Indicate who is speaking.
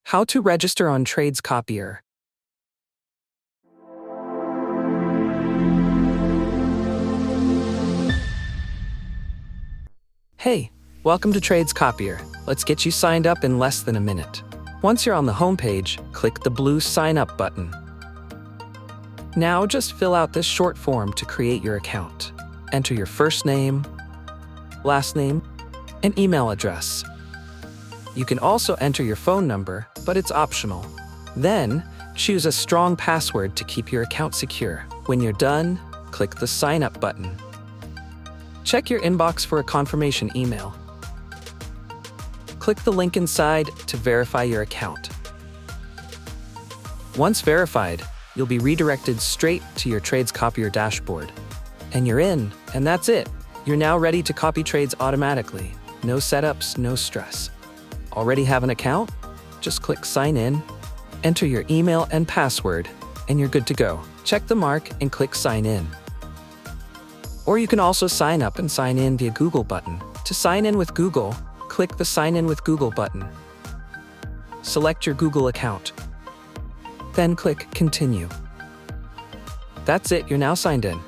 Speaker 1: How to register on Trades Copier. Hey, welcome to Trades Copier. Let's get you signed up in less than a minute. Once you're on the homepage, click the blue Sign Up button. Now just fill out this short form to create your account. Enter your first name, last name, and email address. You can also enter your phone number, but it's optional. Then, choose a strong password to keep your account secure. When you're done, click the Sign Up button. Check your inbox for a confirmation email. Click the link inside to verify your account. Once verified, you'll be redirected straight to your Trades Copier dashboard. And you're in, and that's it. You're now ready to copy trades automatically. No setups, no stress. Already have an account? Just click Sign In, enter your email and password, and you're good to go. Check the mark and click Sign In. Or you can also sign up and sign in via Google button. To sign in with Google, click the Sign In with Google button. Select your Google account. Then click Continue. That's it, you're now signed in.